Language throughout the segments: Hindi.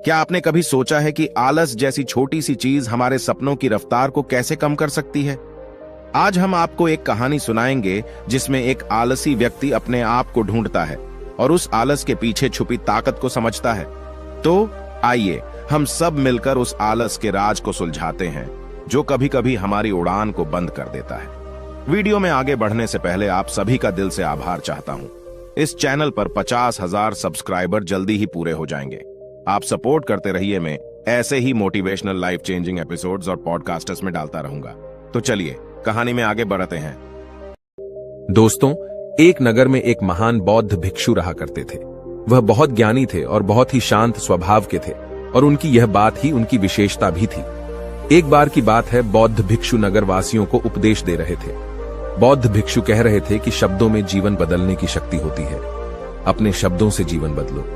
क्या आपने कभी सोचा है कि आलस जैसी छोटी सी चीज हमारे सपनों की रफ्तार को कैसे कम कर सकती है? आज हम आपको एक कहानी सुनाएंगे जिसमें एक आलसी व्यक्ति अपने आप को ढूंढता है और उस आलस के पीछे छुपी ताकत को समझता है। तो आइए हम सब मिलकर उस आलस के राज को सुलझाते हैं जो कभी कभी हमारी उड़ान को बंद कर देता है। वीडियो में आगे बढ़ने से पहले आप सभी का दिल से आभार चाहता हूं। इस चैनल पर 50,000 सब्सक्राइबर जल्दी ही पूरे हो जाएंगे। आप सपोर्ट करते रहिए, मैं ऐसे ही मोटिवेशनल लाइफ चेंजिंग एपिसोड्स और पॉडकास्टर्स में डालता रहूंगा। तो चलिए कहानी में आगे बढ़ते हैं। दोस्तों, एक नगर में एक महान बौद्ध भिक्षु रहा करते थे। वह बहुत ज्ञानी थे और बहुत ही शांत स्वभाव के थे और उनकी यह बात ही उनकी विशेषता भी थी। एक बार की बात है, बौद्ध भिक्षु नगर वासियों को उपदेश दे रहे थे। बौद्ध भिक्षु कह रहे थे कि शब्दों में जीवन बदलने की शक्ति होती है। अपने शब्दों से जीवन बदलो।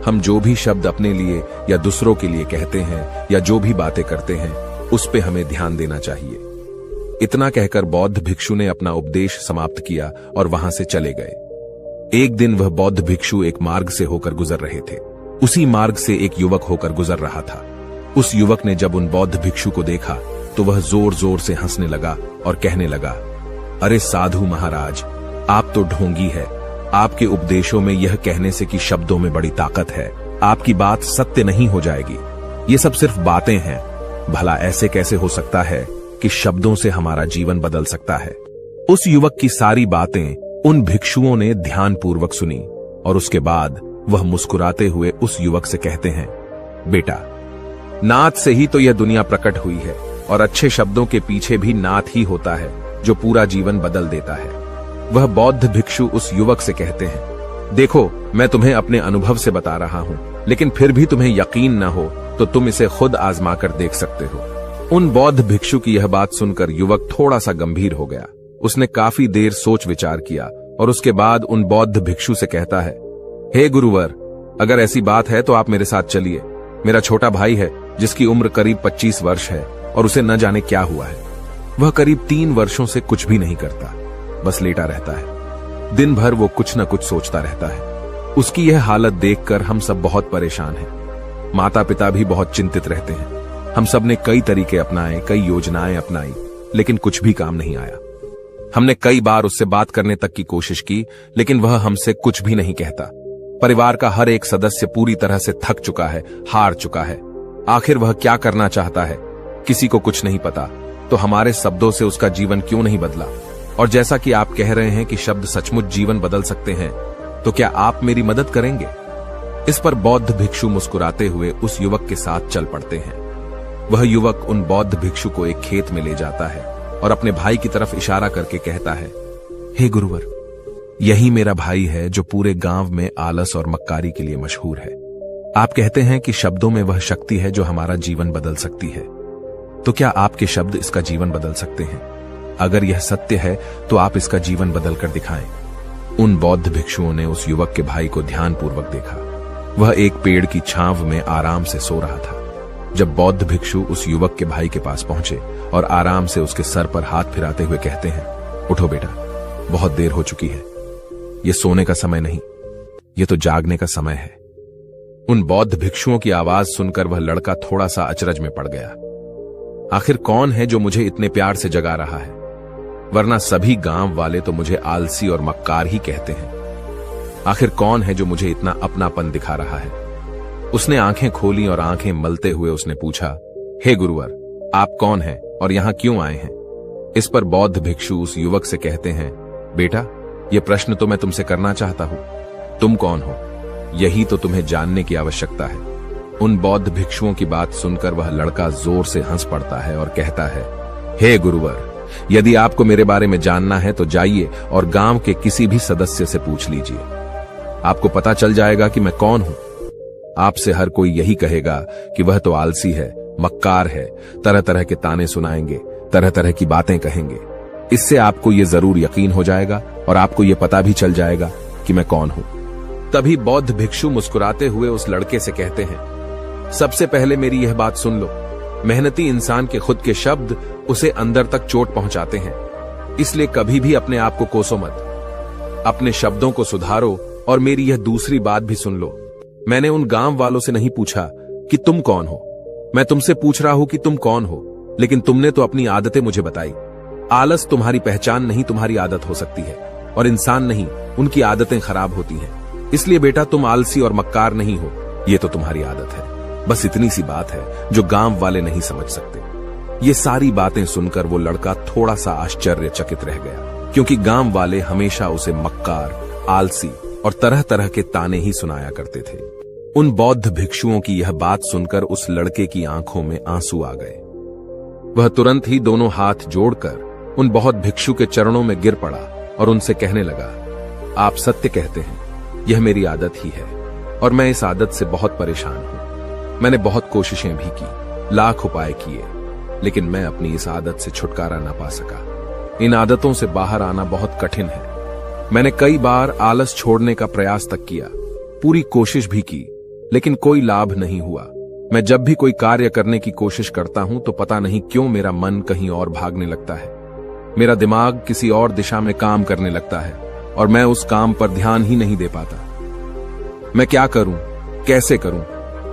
हम जो भी शब्द अपने लिए या दूसरों के लिए कहते हैं या जो भी बातें करते हैं उस पे हमें ध्यान देना चाहिए। इतना कहकर बौद्ध भिक्षु ने अपना उपदेश समाप्त किया और वहां से चले गए। एक दिन वह बौद्ध भिक्षु एक मार्ग से होकर गुजर रहे थे। उसी मार्ग से एक युवक होकर गुजर रहा था। उस युवक ने जब उन बौद्ध भिक्षु को देखा तो वह जोर जोर से हंसने लगा और कहने लगा, अरे साधु महाराज, आप तो ढोंगी है। आपके उपदेशों में यह कहने से कि शब्दों में बड़ी ताकत है, आपकी बात सत्य नहीं हो जाएगी। ये सब सिर्फ बातें हैं। भला ऐसे कैसे हो सकता है कि शब्दों से हमारा जीवन बदल सकता है? उस युवक की सारी बातें उन भिक्षुओं ने ध्यानपूर्वक सुनी और उसके बाद वह मुस्कुराते हुए उस युवक से कहते हैं, बेटा, नाद से ही तो यह दुनिया प्रकट हुई है और अच्छे शब्दों के पीछे भी नाद ही होता है जो पूरा जीवन बदल देता है। वह बौद्ध भिक्षु उस युवक से कहते हैं, देखो, मैं तुम्हें अपने अनुभव से बता रहा हूं, लेकिन फिर भी तुम्हें यकीन न हो तो तुम इसे खुद आजमा कर देख सकते हो। उन बौद्ध भिक्षु की यह बात सुनकर युवक थोड़ा सा गंभीर हो गया। उसने काफी देर सोच विचार किया और उसके बाद उन बौद्ध भिक्षु से कहता है, हे गुरुवर, अगर ऐसी बात है तो आप मेरे साथ चलिए। मेरा छोटा भाई है जिसकी उम्र करीब 25 वर्ष है और उसे न जाने क्या हुआ है। वह करीब 3 वर्षों से कुछ भी नहीं करता, बस लेटा रहता है। दिन भर वो कुछ न कुछ सोचता रहता है। उसकी यह हालत देखकर हम सब बहुत परेशान हैं। माता पिता भी बहुत चिंतित रहते हैं। हम सब ने कई तरीके अपनाए, कई योजनाएं अपनाई, लेकिन कुछ भी काम नहीं आया। हमने कई बार उससे बात करने तक की कोशिश की, लेकिन वह हमसे कुछ भी नहीं कहता। परिवार का हर एक सदस्य पूरी तरह से थक चुका है, हार चुका है। आखिर वह क्या करना चाहता है, किसी को कुछ नहीं पता। तो हमारे शब्दों से उसका जीवन क्यों नहीं बदला? और जैसा कि आप कह रहे हैं कि शब्द सचमुच जीवन बदल सकते हैं, तो क्या आप मेरी मदद करेंगे? इस पर बौद्ध भिक्षु मुस्कुराते हुए उस युवक के साथ चल पड़ते हैं। वह युवक उन बौद्ध भिक्षु को एक खेत में ले जाता है और अपने भाई की तरफ इशारा करके कहता है, हे गुरुवर, यही मेरा भाई है जो पूरे गांव में आलस और मक्कारी के लिए मशहूर है। आप कहते हैं कि शब्दों में वह शक्ति है जो हमारा जीवन बदल सकती है। तो क्या आपके शब्द इसका जीवन बदल सकते हैं? अगर यह सत्य है तो आप इसका जीवन बदल कर दिखाएं। उन बौद्ध भिक्षुओं ने उस युवक के भाई को ध्यानपूर्वक देखा। वह एक पेड़ की छांव में आराम से सो रहा था। जब बौद्ध भिक्षु उस युवक के भाई के पास पहुंचे और आराम से उसके सर पर हाथ फिराते हुए कहते हैं, उठो बेटा, बहुत देर हो चुकी है। यह सोने का समय नहीं, यह तो जागने का समय है। उन बौद्ध भिक्षुओं की आवाज सुनकर वह लड़का थोड़ा सा अचरज में पड़ गया। आखिर कौन है जो मुझे इतने प्यार से जगा रहा है? वरना सभी गांव वाले तो मुझे आलसी और मक्कार ही कहते हैं। आखिर कौन है जो मुझे इतना अपनापन दिखा रहा है? उसने आंखें खोली और आंखें मलते हुए उसने पूछा, हे गुरुवर, आप कौन हैं और यहां क्यों आए हैं? इस पर बौद्ध भिक्षु उस युवक से कहते हैं, बेटा, यह प्रश्न तो मैं तुमसे करना चाहता हूं। तुम कौन हो, यही तो तुम्हें जानने की आवश्यकता है। उन बौद्ध भिक्षुओं की बात सुनकर वह लड़का जोर से हंस पड़ता है और कहता है, हे गुरुवर, यदि आपको मेरे बारे में जानना है तो जाइए और गांव के किसी भी सदस्य से पूछ लीजिए। आपको पता चल जाएगा कि मैं कौन हूं। आपसे हर कोई यही कहेगा कि वह तो आलसी है, मक्कार है, तरह तरह के ताने सुनाएंगे, तरह तरह की बातें कहेंगे। इससे आपको यह जरूर यकीन हो जाएगा और आपको यह पता भी चल जाएगा कि मैं कौन हूं। तभी बौद्ध भिक्षु मुस्कुराते हुए उस लड़के से कहते हैं, सबसे पहले मेरी यह बात सुन लो। मेहनती इंसान के खुद के शब्द उसे अंदर तक चोट पहुंचाते हैं, इसलिए कभी भी अपने आप को कोसो मत। अपने शब्दों को सुधारो और मेरी यह दूसरी बात भी सुन लो। मैंने उन गांव वालों से नहीं पूछा कि तुम कौन हो। मैं तुमसे पूछ रहा हूं कि तुम कौन हो, लेकिन तुमने तो अपनी आदतें मुझे बताई। आलस तुम्हारी पहचान नहीं, तुम्हारी आदत हो सकती है, और इंसान नहीं, उनकी आदतें खराब होती हैं। इसलिए बेटा तुम आलसी और मक्कार नहीं हो, ये तो तुम्हारी आदत है। बस इतनी सी बात है जो गांव वाले नहीं समझ सकते। ये सारी बातें सुनकर वो लड़का थोड़ा सा आश्चर्यचकित रह गया, क्योंकि गांव वाले हमेशा उसे मक्कार, आलसी और तरह तरह के ताने ही सुनाया करते थे। उन बौद्ध भिक्षुओं की यह बात सुनकर उस लड़के की आंखों में आंसू आ गए। वह तुरंत ही दोनों हाथ जोड़कर उन बौद्ध भिक्षु के चरणों में गिर पड़ा और उनसे कहने लगा, आप सत्य कहते हैं, यह मेरी आदत ही है और मैं इस आदत से बहुत परेशान हूं। मैंने बहुत कोशिशें भी की, लाख उपाय किए, लेकिन मैं अपनी इस आदत से छुटकारा ना पा सका। इन आदतों से बाहर आना बहुत कठिन है। मैंने कई बार आलस छोड़ने का प्रयास तक किया, पूरी कोशिश भी की, लेकिन कोई लाभ नहीं हुआ। मैं जब भी कोई कार्य करने की कोशिश करता हूं तो पता नहीं क्यों मेरा मन कहीं और भागने लगता है। मेरा दिमाग किसी और दिशा में काम करने लगता है और मैं उस काम पर ध्यान ही नहीं दे पाता। मैं क्या करूं, कैसे करूं,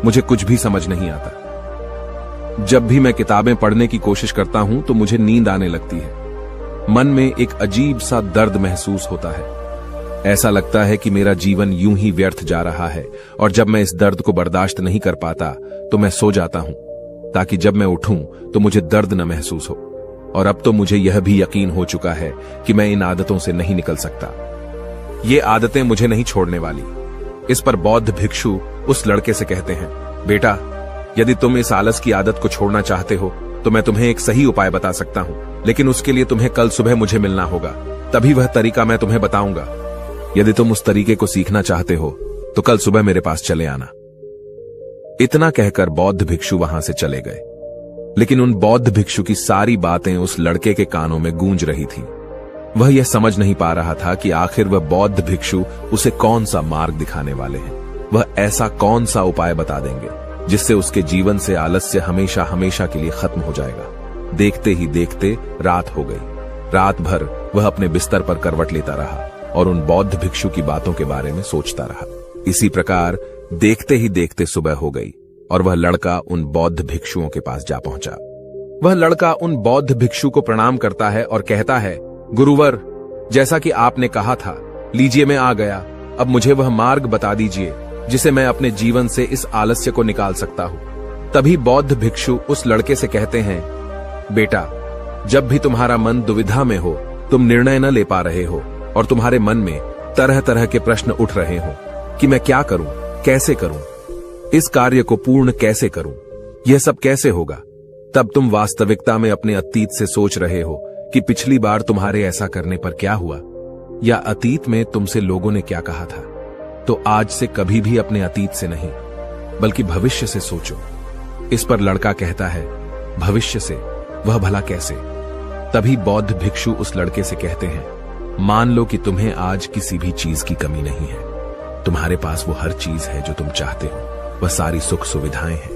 मुझे कुछ भी समझ नहीं आता। जब भी मैं किताबें पढ़ने की कोशिश करता हूं तो मुझे नींद आने लगती है। मन में एक अजीब सा दर्द महसूस होता है। ऐसा लगता है कि मेरा जीवन यूं ही व्यर्थ जा रहा है, और जब मैं इस दर्द को बर्दाश्त नहीं कर पाता तो मैं सो जाता हूं, ताकि जब मैं उठूं तो मुझे दर्द न महसूस हो। और अब तो मुझे यह भी यकीन हो चुका है कि मैं इन आदतों से नहीं निकल सकता। ये आदतें मुझे नहीं छोड़ने वाली। इस पर बौद्ध भिक्षु उस लड़के से कहते हैं, बेटा, यदि तुम इस आलस की आदत को छोड़ना चाहते हो तो मैं तुम्हें एक सही उपाय बता सकता हूं, लेकिन उसके लिए तुम्हें कल सुबह मुझे मिलना होगा, तभी वह तरीका मैं तुम्हें बताऊंगा। यदि तुम उस तरीके को सीखना चाहते हो तो कल सुबह मेरे पास चले आना। इतना कहकर बौद्ध भिक्षु वहां से चले गए, लेकिन उन बौद्ध भिक्षु की सारी बातें उस लड़के के कानों में गूंज रही थी। वह यह समझ नहीं पा रहा था कि आखिर वह बौद्ध भिक्षु उसे कौन सा मार्ग दिखाने वाले हैं। वह ऐसा कौन सा उपाय बता देंगे जिससे उसके जीवन से आलस्य हमेशा हमेशा के लिए खत्म हो जाएगा। देखते ही देखते रात हो गई। रात भर वह अपने बिस्तर पर करवट लेता रहा और उन बौद्ध भिक्षु की बातों के बारे में सोचता रहा। इसी प्रकार देखते ही देखते सुबह हो गई और वह लड़का उन बौद्ध भिक्षुओं के पास जा पहुंचा। वह लड़का उन बौद्ध भिक्षु को प्रणाम करता है और कहता है, गुरुवर, जैसा कि आपने कहा था, लीजिए मैं आ गया। अब मुझे वह मार्ग बता दीजिए जिसे मैं अपने जीवन से इस आलस्य को निकाल सकता हूं। तभी बौद्ध भिक्षु उस लड़के से कहते हैं, बेटा, जब भी तुम्हारा मन दुविधा में हो, तुम निर्णय न ले पा रहे हो और तुम्हारे मन में तरह तरह के प्रश्न उठ रहे हो कि मैं क्या करूं, कैसे करूं, इस कार्य को पूर्ण कैसे करूं, यह सब कैसे होगा, तब तुम वास्तविकता में अपने अतीत से सोच रहे हो कि पिछली बार तुम्हारे ऐसा करने पर क्या हुआ, या अतीत में तुमसे लोगों ने क्या कहा था। तो आज से कभी भी अपने अतीत से नहीं, बल्कि भविष्य से सोचो। इस पर लड़का कहता है, भविष्य से, वह भला कैसे? तभी बौद्ध भिक्षु उस लड़के से कहते हैं, मान लो कि तुम्हें आज किसी भी चीज की कमी नहीं है। तुम्हारे पास वो हर चीज है जो तुम चाहते हो, वह सारी सुख सुविधाएं हैं।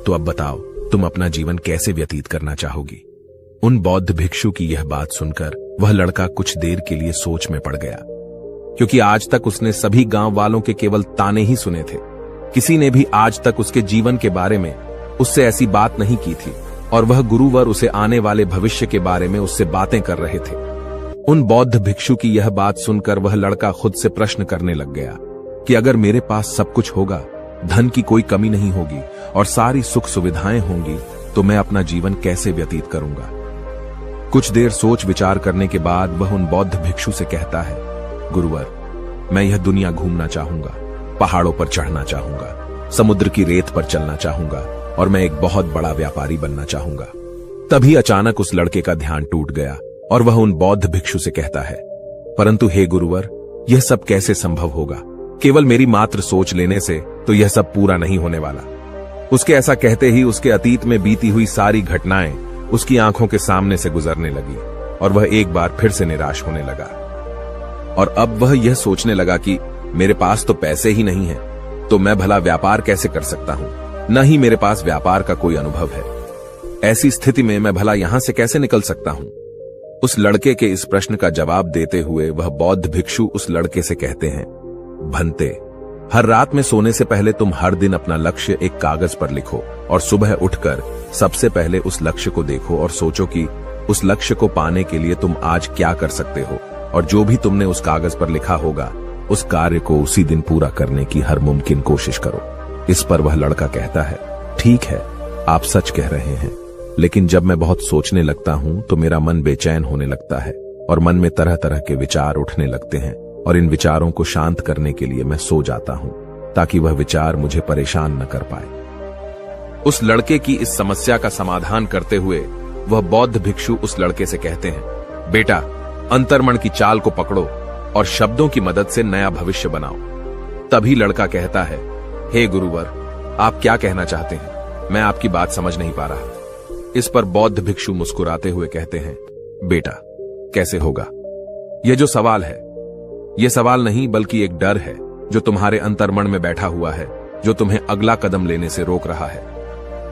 तो अब बताओ, तुम अपना जीवन कैसे व्यतीत करना चाहोगी? उन बौद्ध भिक्षु की यह बात सुनकर वह लड़का कुछ देर के लिए सोच में पड़ गया, क्योंकि आज तक उसने सभी गांव वालों के केवल ताने ही सुने थे। किसी ने भी आज तक उसके जीवन के बारे में उससे ऐसी बात नहीं की थी, और वह गुरुवर उसे आने वाले भविष्य के बारे में उससे बातें कर रहे थे। उन बौद्ध भिक्षु की यह बात सुनकर वह लड़का खुद से प्रश्न करने लग गया कि अगर मेरे पास सब कुछ होगा, धन की कोई कमी नहीं होगी और सारी सुख सुविधाएं होंगी, तो मैं अपना जीवन कैसे व्यतीत करूंगा? कुछ देर सोच विचार करने के बाद वह उन बौद्ध भिक्षु से कहता है, गुरुवर, मैं यह दुनिया घूमना चाहूंगा, पहाड़ों पर चढ़ना चाहूंगा, समुद्र की रेत पर चलना चाहूंगा और मैं एक बहुत बड़ा व्यापारी बनना चाहूंगा। तभी अचानक उस लड़के का ध्यान टूट गया और वह उन बौद्ध भिक्षु से कहता है, परंतु हे गुरुवर, यह सब कैसे संभव होगा? केवल मेरी मात्र सोच लेने से तो यह सब पूरा नहीं होने वाला। उसके ऐसा कहते ही उसके अतीत में बीती हुई सारी घटनाएं उसकी आंखों के सामने से गुजरने लगी और वह एक बार फिर से निराश होने लगा। और अब वह यह सोचने लगा कि मेरे पास तो पैसे ही नहीं है, तो मैं भला व्यापार कैसे कर सकता हूं? न ही मेरे पास व्यापार का कोई अनुभव है। ऐसी स्थिति में मैं भला यहां से कैसे निकल सकता हूं? उस लड़के के इस प्रश्न का जवाब देते हुए वह बौद्ध भिक्षु उस लड़के से कहते हैं, भंते, हर रात में सोने से पहले तुम हर दिन अपना लक्ष्य एक कागज पर लिखो और सुबह उठकर सबसे पहले उस लक्ष्य को देखो और सोचो कि उस लक्ष्य को पाने के लिए तुम आज क्या कर सकते हो, और जो भी तुमने उस कागज पर लिखा होगा उस कार्य को उसी दिन पूरा करने की हर मुमकिन कोशिश करो। इस पर वह लड़का कहता है, ठीक है, आप सच कह रहे हैं, लेकिन जब मैं बहुत सोचने लगता हूं तो मेरा मन बेचैन होने लगता है और मन में तरह तरह के विचार उठने लगते हैं, और इन विचारों को शांत करने के लिए मैं सो जाता हूं ताकि वह विचार मुझे परेशान न कर पाए। उस लड़के की इस समस्या का समाधान करते हुए वह बौद्ध भिक्षु उस लड़के से कहते हैं, बेटा, अंतर्मन की चाल को पकड़ो और शब्दों की मदद से नया भविष्य बनाओ। तभी लड़का कहता है, हे गुरुवर, आप क्या कहना चाहते हैं? मैं आपकी बात समझ नहीं पा रहा। इस पर बौद्ध भिक्षु मुस्कुराते हुए कहते हैं, बेटा, कैसे होगा? यह जो सवाल है, यह सवाल नहीं बल्कि एक डर है जो तुम्हारे अंतर्मन में बैठा हुआ है, जो तुम्हें अगला कदम लेने से रोक रहा है,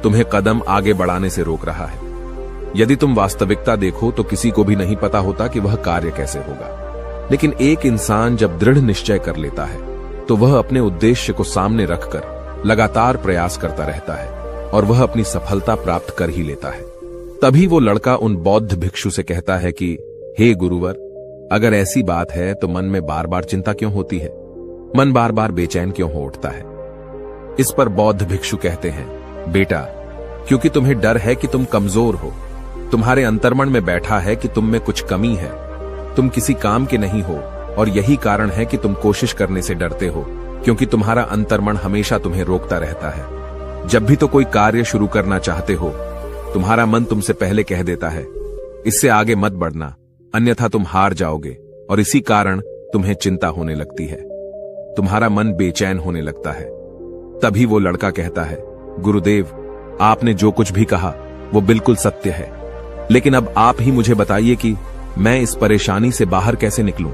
तुम्हें कदम आगे बढ़ाने से रोक रहा है। यदि तुम वास्तविकता देखो तो किसी को भी नहीं पता होता कि वह कार्य कैसे होगा, लेकिन एक इंसान जब दृढ़ निश्चय कर लेता है तो वह अपने उद्देश्य को सामने रखकर लगातार प्रयास करता रहता है और वह अपनी सफलता प्राप्त कर ही लेता है। तभी वो लड़का उन बौद्ध भिक्षु से कहता है कि हे गुरुवर, अगर ऐसी बात है तो मन में बार बार चिंता क्यों होती है? मन बार बार बेचैन क्यों हो उठता है? इस पर बौद्ध भिक्षु कहते हैं, बेटा, क्योंकि तुम्हें डर है कि तुम कमजोर हो। तुम्हारे अंतर्मन में बैठा है कि तुम में कुछ कमी है, तुम किसी काम के नहीं हो, और यही कारण है कि तुम कोशिश करने से डरते हो, क्योंकि तुम्हारा अंतर्मन हमेशा तुम्हें रोकता रहता है। जब भी तो कोई कार्य शुरू करना चाहते हो, तुम्हारा मन तुमसे पहले कह देता है, इससे आगे मत बढ़ना, अन्यथा तुम हार जाओगे, और इसी कारण तुम्हें चिंता होने लगती है, तुम्हारा मन बेचैन होने लगता है। तभी वो लड़का कहता है, गुरुदेव, आपने जो कुछ भी कहा वो बिल्कुल सत्य है, लेकिन अब आप ही मुझे बताइए कि मैं इस परेशानी से बाहर कैसे निकलूं?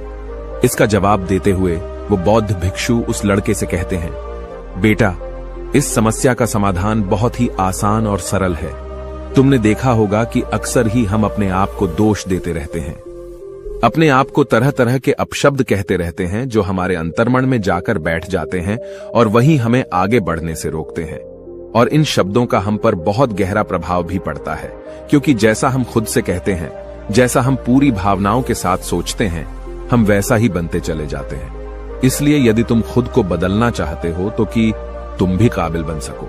इसका जवाब देते हुए वो बौद्ध भिक्षु उस लड़के से कहते हैं, बेटा, इस समस्या का समाधान बहुत ही आसान और सरल है। तुमने देखा होगा कि अक्सर ही हम अपने आप को दोष देते रहते हैं, अपने आप को तरह तरह के अपशब्द कहते रहते हैं जो हमारे अंतर्मन में जाकर बैठ जाते हैं और वही हमें आगे बढ़ने से रोकते हैं। और इन शब्दों का हम पर बहुत गहरा प्रभाव भी पड़ता है, क्योंकि जैसा हम खुद से कहते हैं, जैसा हम पूरी भावनाओं के साथ सोचते हैं, हम वैसा ही बनते चले जाते हैं। इसलिए यदि तुम खुद को बदलना चाहते हो तो कि तुम भी काबिल बन सको,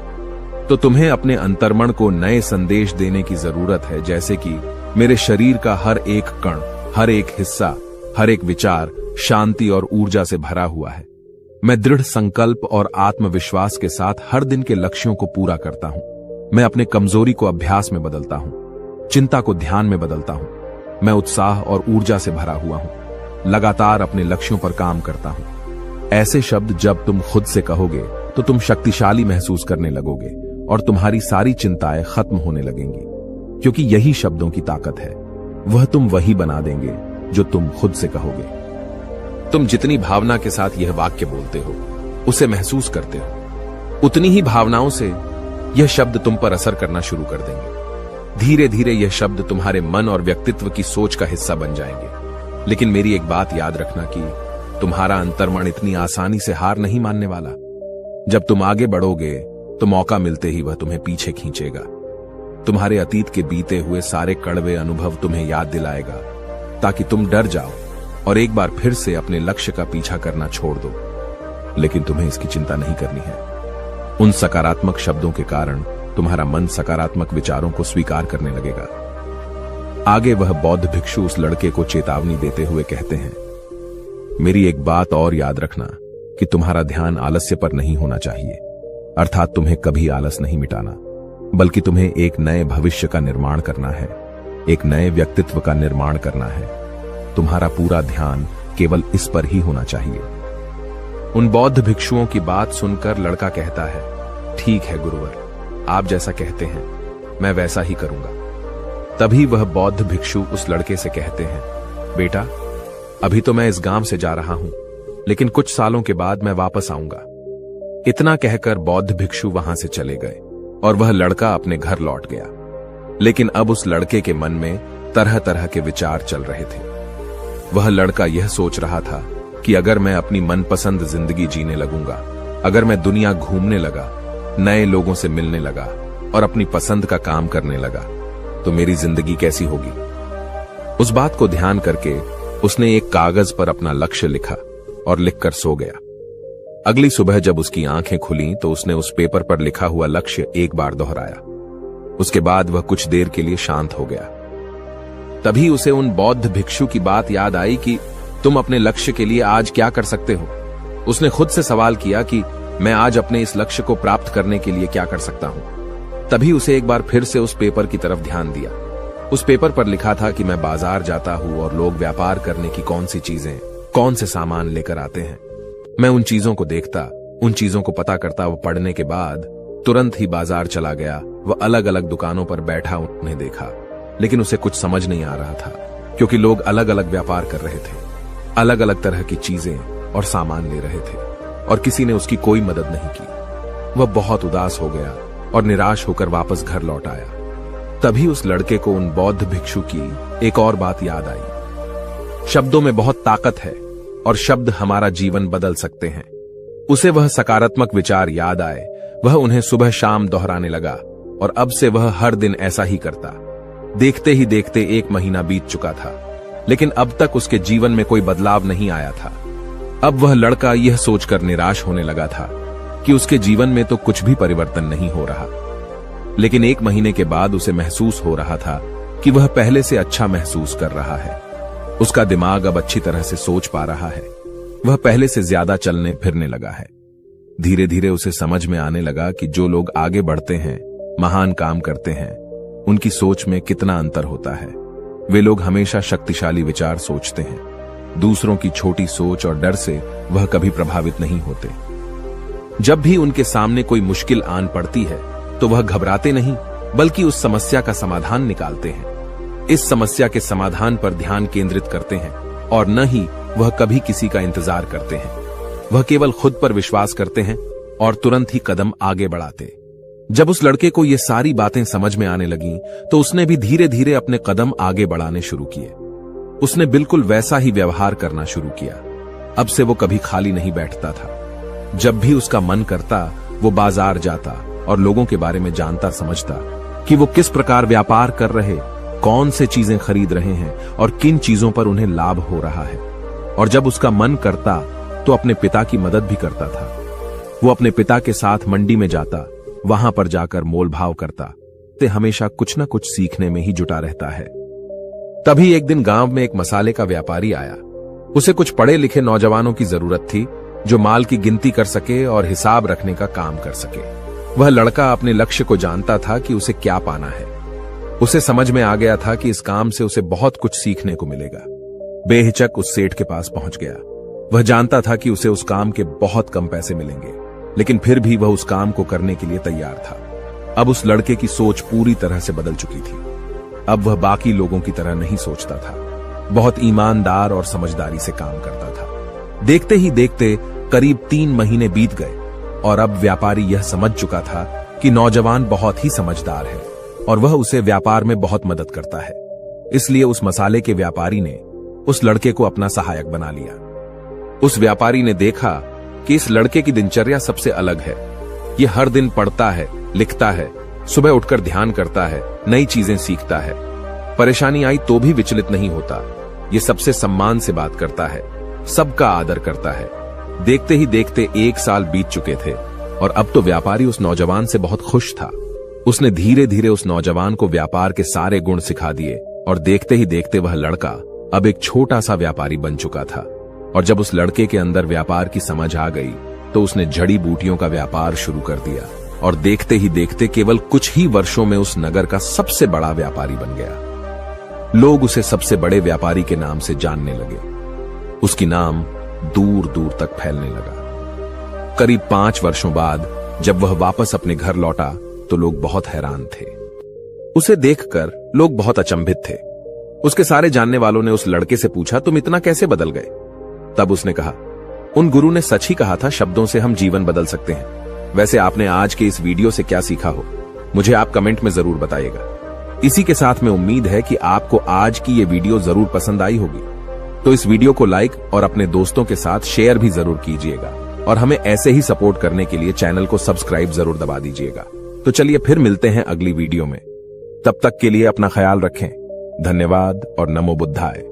तो तुम्हें अपने अंतर्मन को नए संदेश देने की जरूरत है, जैसे कि मेरे शरीर का हर एक कण, हर एक हिस्सा, हर एक विचार शांति और ऊर्जा से भरा हुआ है। मैं दृढ़ संकल्प और आत्मविश्वास के साथ हर दिन के लक्ष्यों को पूरा करता हूं। मैं अपने कमजोरी को अभ्यास में बदलता हूं, चिंता को ध्यान में बदलता हूं। मैं उत्साह और ऊर्जा से भरा हुआ हूं, लगातार अपने लक्ष्यों पर काम करता हूं। ऐसे शब्द जब तुम खुद से कहोगे तो तुम शक्तिशाली महसूस करने लगोगे और तुम्हारी सारी चिंताएं खत्म होने लगेंगी, क्योंकि यही शब्दों की ताकत है। वह तुम वही बना देंगे जो तुम खुद से कहोगे। तुम जितनी भावना के साथ यह वाक्य बोलते हो, उसे महसूस करते हो, उतनी ही भावनाओं से यह शब्द तुम पर असर करना शुरू कर देंगे। धीरे धीरे यह शब्द तुम्हारे मन और व्यक्तित्व की सोच का हिस्सा बन जाएंगे। लेकिन मेरी एक बात याद रखना कि तुम्हारा अंतर्मन इतनी आसानी से हार नहीं मानने वाला। जब तुम आगे बढ़ोगे तो मौका मिलते ही वह तुम्हें पीछे खींचेगा। तुम्हारे अतीत के बीते हुए सारे कड़वे अनुभव तुम्हें याद दिलाएगा, ताकि तुम डर जाओ और एक बार फिर से अपने लक्ष्य का पीछा करना छोड़ दो। लेकिन तुम्हें इसकी चिंता नहीं करनी है। उन सकारात्मक शब्दों के कारण तुम्हारा मन सकारात्मक विचारों को स्वीकार करने लगेगा। आगे वह बौद्ध भिक्षु उस लड़के को चेतावनी देते हुए कहते हैं, मेरी एक बात और याद रखना कि तुम्हारा ध्यान आलस्य पर नहीं होना चाहिए, अर्थात तुम्हें कभी आलस नहीं मिटाना, बल्कि तुम्हें एक नए भविष्य का निर्माण करना है, एक नए व्यक्तित्व का निर्माण करना है। तुम्हारा पूरा ध्यान केवल इस पर ही होना चाहिए। उन बौद्ध भिक्षुओं की बात सुनकर लड़का कहता है, ठीक है गुरुवर, आप जैसा कहते हैं मैं वैसा ही करूंगा। तभी वह बौद्ध भिक्षु उस लड़के से कहते हैं, बेटा, अभी तो मैं इस गांव से जा रहा हूं, लेकिन कुछ सालों के बाद मैं वापस आऊंगा। इतना कहकर बौद्ध भिक्षु वहां से चले गए और वह लड़का अपने घर लौट गया। लेकिन अब उस लड़के के मन में तरह तरह के विचार चल रहे थे। वह लड़का यह सोच रहा था कि अगर मैं अपनी मनपसंद जिंदगी जीने लगूंगा अगर मैं दुनिया घूमने लगा, नए लोगों से मिलने लगा और अपनी पसंद का काम करने लगा, तो मेरी जिंदगी कैसी होगी? उस बात को ध्यान करके उसने एक कागज पर अपना लक्ष्य लिखा और लिखकर सो गया। अगली सुबह जब उसकी आंखें खुली तो उसने उस पेपर पर लिखा हुआ लक्ष्य एक बार दोहराया। उसके बाद वह कुछ देर के लिए शांत हो गया। तभी उसे उन बौद्ध भिक्षु की बात याद आई कि तुम अपने लक्ष्य के लिए आज क्या कर सकते हो। उसने खुद से सवाल किया कि मैं आज अपने इस लक्ष्य को प्राप्त करने के लिए क्या कर सकता हूं। तभी उसे एक बार फिर से उस पेपर की तरफ ध्यान दिया। उस पेपर पर लिखा था कि मैं बाजार जाता हूं और लोग व्यापार करने की कौन सी चीजें, कौन से सामान लेकर आते हैं। मैं उन चीजों को देखता, उन चीजों को पता करता। वो पढ़ने के बाद तुरंत ही बाजार चला गया। वह अलग अलग दुकानों पर बैठा उन्हें देखा, लेकिन उसे कुछ समझ नहीं आ रहा था, क्योंकि लोग अलग अलग व्यापार कर रहे थे, अलग अलग तरह की चीजें और सामान ले रहे थे, और किसी ने उसकी कोई मदद नहीं की। वह बहुत उदास हो गया और निराश होकर वापस घर लौट आया। तभी उस लड़के को उन बौद्ध भिक्षु की एक और बात याद आई। शब्दों में बहुत ताकत है और शब्द हमारा जीवन बदल सकते हैं। उसे वह सकारात्मक विचार याद आए। वह उन्हें सुबह शाम दोहराने लगा और अब से वह हर दिन ऐसा ही करता। देखते ही देखते 1 महीना बीत चुका था, लेकिन अब तक उसके जीवन में कोई बदलाव नहीं आया था। अब वह लड़का यह सोचकर निराश होने लगा था कि उसके जीवन में तो कुछ भी परिवर्तन नहीं हो रहा। लेकिन 1 महीने के बाद उसे महसूस हो रहा था कि वह पहले से अच्छा महसूस कर रहा है। उसका दिमाग अब अच्छी तरह से सोच पा रहा है। वह पहले से ज्यादा चलने फिरने लगा है। धीरे धीरे उसे समझ में आने लगा कि जो लोग आगे बढ़ते हैं, महान काम करते हैं, उनकी सोच में कितना अंतर होता है। वे लोग हमेशा शक्तिशाली विचार सोचते हैं। दूसरों की छोटी सोच और डर से वह कभी प्रभावित नहीं होते। जब भी उनके सामने कोई मुश्किल आन पड़ती है तो वह घबराते नहीं, बल्कि उस समस्या का समाधान निकालते हैं। इस समस्या के समाधान पर ध्यान केंद्रित करते हैं और न ही वह कभी किसी का इंतजार करते हैं। वह केवल खुद पर विश्वास करते हैं और तुरंत ही कदम आगे बढ़ाते। जब उस लड़के को ये सारी बातें समझ में आने लगीं, तो उसने भी धीरे धीरे अपने कदम आगे बढ़ाने शुरू किए। उसने बिल्कुल वैसा ही व्यवहार करना शुरू किया। अब से वो कभी खाली नहीं बैठता था। जब भी उसका मन करता, वो बाजार जाता और लोगों के बारे में जानता समझता कि वो किस प्रकार व्यापार कर रहे, कौन से चीजें खरीद रहे हैं और किन चीजों पर उन्हें लाभ हो रहा है। और जब उसका मन करता तो अपने पिता की मदद भी करता था। वो अपने पिता के साथ मंडी में जाता, वहां पर जाकर मोल भाव करता। ते हमेशा कुछ न कुछ सीखने में ही जुटा रहता है। तभी एक दिन गांव में एक मसाले का व्यापारी आया। उसे कुछ पढ़े लिखे नौजवानों की जरूरत थी, जो माल की गिनती कर सके और हिसाब रखने का काम कर सके। वह लड़का अपने लक्ष्य को जानता था कि उसे क्या पाना है। उसे समझ में आ गया था कि इस काम से उसे बहुत कुछ सीखने को मिलेगा। बेहिचक उस सेठ के पास पहुंच गया। वह जानता था कि उसे उस काम के बहुत कम पैसे मिलेंगे, लेकिन फिर भी वह उस काम को करने के लिए तैयार था। अब उस लड़के की सोच पूरी तरह से बदल चुकी थी। अब वह बाकी लोगों की तरह नहीं सोचता था। बहुत ईमानदार और समझदारी से काम करता था। देखते ही देखते करीब 3 महीने बीत गए और अब व्यापारी यह समझ चुका था कि नौजवान बहुत ही समझदार है और वह उसे व्यापार में बहुत मदद करता है। इसलिए उस मसाले के व्यापारी ने उस लड़के को अपना सहायक बना लिया। उस व्यापारी ने देखा कि इस लड़के की दिनचर्या सबसे अलग है। ये हर दिन पढ़ता है, लिखता है, सुबह उठकर ध्यान करता है, नई चीजें सीखता है। परेशानी आई तो भी विचलित नहीं होता। ये सबसे सम्मान से बात करता है, सबका आदर करता है। देखते ही देखते 1 साल बीत चुके थे और अब तो व्यापारी उस नौजवान से बहुत खुश था। उसने धीरे धीरे उस नौजवान को व्यापार के सारे गुण सिखा दिए और देखते ही देखते वह लड़का अब एक छोटा सा व्यापारी बन चुका था। और जब उस लड़के के अंदर व्यापार की समझ आ गई तो उसने जड़ी बूटियों का व्यापार शुरू कर दिया और देखते ही देखते केवल कुछ ही वर्षों में उस नगर का सबसे बड़ा व्यापारी बन गया। लोग उसे सबसे बड़े व्यापारी के नाम से जानने लगे। उसकी नाम दूर दूर तक फैलने लगा। करीब 5 वर्षों बाद जब वह वापस अपने घर लौटा तो लोग बहुत हैरान थे। उसे देखकर लोग बहुत अचंभित थे। उसके सारे जानने वालों ने उस लड़के से पूछा, तुम इतना कैसे बदल गए? तब उसने कहा, उन गुरु ने सच ही कहा था, शब्दों से हम जीवन बदल सकते हैं। वैसे आपने आज के इस वीडियो से क्या सीखा हो, मुझे आप कमेंट में जरूर बताइएगा। इसी के साथ में उम्मीद है कि आपको आज की ये वीडियो जरूर पसंद आई होगी। तो इस वीडियो को लाइक और अपने दोस्तों के साथ शेयर भी जरूर कीजिएगा। और हमें ऐसे ही सपोर्ट करने के लिए चैनल को सब्सक्राइब जरूर दबा दीजिएगा। तो चलिए फिर मिलते हैं अगली वीडियो में। तब तक के लिए अपना ख्याल रखें। धन्यवाद और नमो बुद्धाय।